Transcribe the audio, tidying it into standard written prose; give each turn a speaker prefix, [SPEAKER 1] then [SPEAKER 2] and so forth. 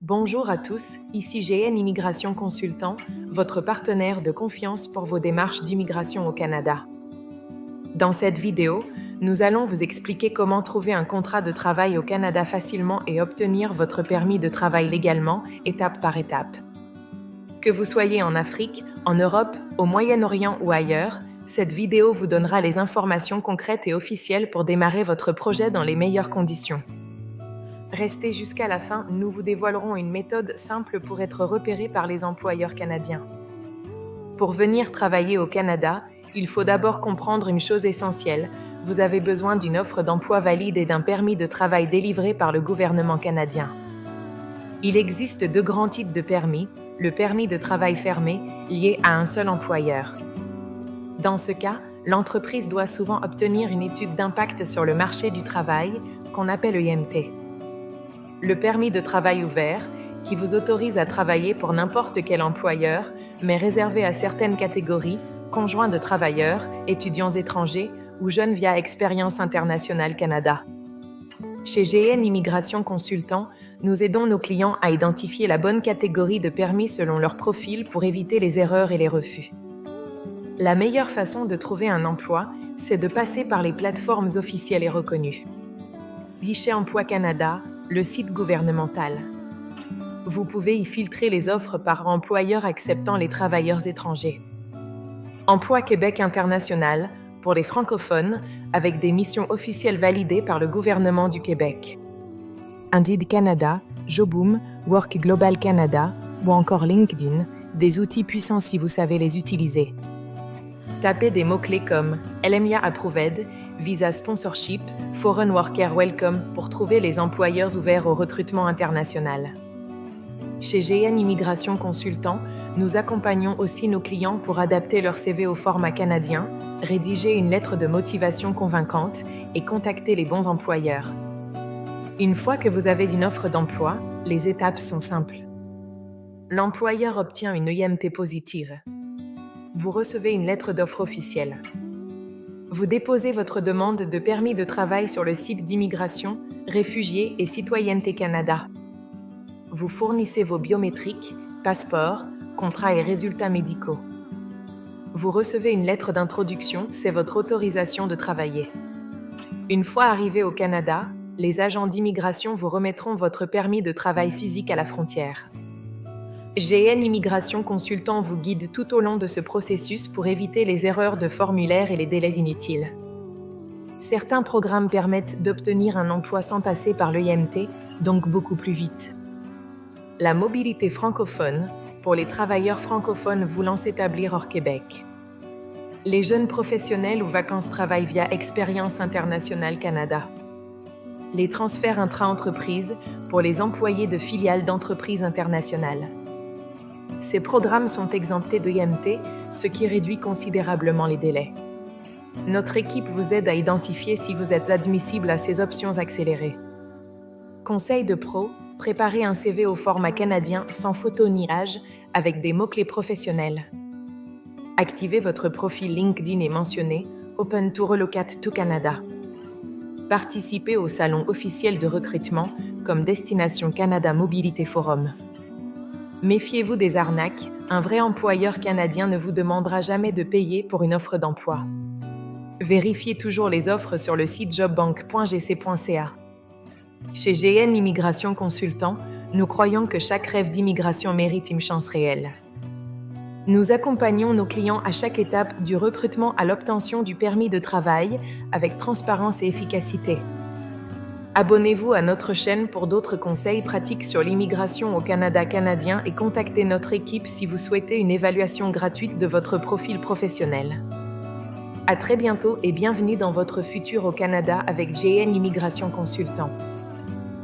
[SPEAKER 1] Bonjour à tous, ici GN Immigration Consultant, votre partenaire de confiance pour vos démarches d'immigration au Canada. Dans cette vidéo, nous allons vous expliquer comment trouver un contrat de travail au Canada facilement et obtenir votre permis de travail légalement, étape par étape. Que vous soyez en Afrique, en Europe, au Moyen-Orient ou ailleurs, cette vidéo vous donnera les informations concrètes et officielles pour démarrer votre projet dans les meilleures conditions. Restez jusqu'à la fin, nous vous dévoilerons une méthode simple pour être repéré par les employeurs canadiens. Pour venir travailler au Canada, il faut d'abord comprendre une chose essentielle. Vous avez besoin d'une offre d'emploi valide et d'un permis de travail délivré par le gouvernement canadien. Il existe deux grands types de permis, le permis de travail fermé, lié à un seul employeur. Dans ce cas, l'entreprise doit souvent obtenir une étude d'impact sur le marché du travail, qu'on appelle EMT. Le permis de travail ouvert, qui vous autorise à travailler pour n'importe quel employeur, mais réservé à certaines catégories, conjoints de travailleurs, étudiants étrangers ou jeunes via Expérience Internationale Canada. Chez GN Immigration Consultant, nous aidons nos clients à identifier la bonne catégorie de permis selon leur profil pour éviter les erreurs et les refus. La meilleure façon de trouver un emploi, c'est de passer par les plateformes officielles et reconnues. Guichet Emploi Canada, le site gouvernemental. Vous pouvez y filtrer les offres par employeur acceptant les travailleurs étrangers. Emploi Québec International, pour les francophones, avec des missions officielles validées par le gouvernement du Québec. Indeed Canada, Joboom, Work Global Canada ou encore LinkedIn, des outils puissants si vous savez les utiliser. Tapez des mots-clés comme LMIA Approved, Visa Sponsorship, Foreign Worker Welcome pour trouver les employeurs ouverts au recrutement international. Chez GN Immigration Consultant, nous accompagnons aussi nos clients pour adapter leur CV au format canadien, rédiger une lettre de motivation convaincante et contacter les bons employeurs. Une fois que vous avez une offre d'emploi, les étapes sont simples. L'employeur obtient une EMT positive. Vous recevez une lettre d'offre officielle. Vous déposez votre demande de permis de travail sur le site d'immigration, réfugiés et citoyenneté Canada. Vous fournissez vos biométriques, passeports, contrats et résultats médicaux. Vous recevez une lettre d'introduction, c'est votre autorisation de travailler. Une fois arrivé au Canada, les agents d'immigration vous remettront votre permis de travail physique à la frontière. GN Immigration Consultant vous guide tout au long de ce processus pour éviter les erreurs de formulaire et les délais inutiles. Certains programmes permettent d'obtenir un emploi sans passer par l'EMT, donc beaucoup plus vite. La mobilité francophone, pour les travailleurs francophones voulant s'établir hors Québec. Les jeunes professionnels ou vacances-travail via Expérience Internationale Canada. Les transferts intra-entreprises pour les employés de filiales d'entreprises internationales. Ces programmes sont exemptés d'EMT, ce qui réduit considérablement les délais. Notre équipe vous aide à identifier si vous êtes admissible à ces options accélérées. Conseil de pro, préparez un CV au format canadien sans photo ni âge, avec des mots-clés professionnels. Activez votre profil LinkedIn et mentionnez Open to Relocate to Canada. Participez au salon officiel de recrutement comme Destination Canada Mobilité Forum. Méfiez-vous des arnaques, un vrai employeur canadien ne vous demandera jamais de payer pour une offre d'emploi. Vérifiez toujours les offres sur le site jobbank.gc.ca. Chez GN Immigration Consultant, nous croyons que chaque rêve d'immigration mérite une chance réelle. Nous accompagnons nos clients à chaque étape du recrutement à l'obtention du permis de travail avec transparence et efficacité. Abonnez-vous à notre chaîne pour d'autres conseils pratiques sur l'immigration au Canada canadien et contactez notre équipe si vous souhaitez une évaluation gratuite de votre profil professionnel. À très bientôt et bienvenue dans votre futur au Canada avec GN Immigration Consultant.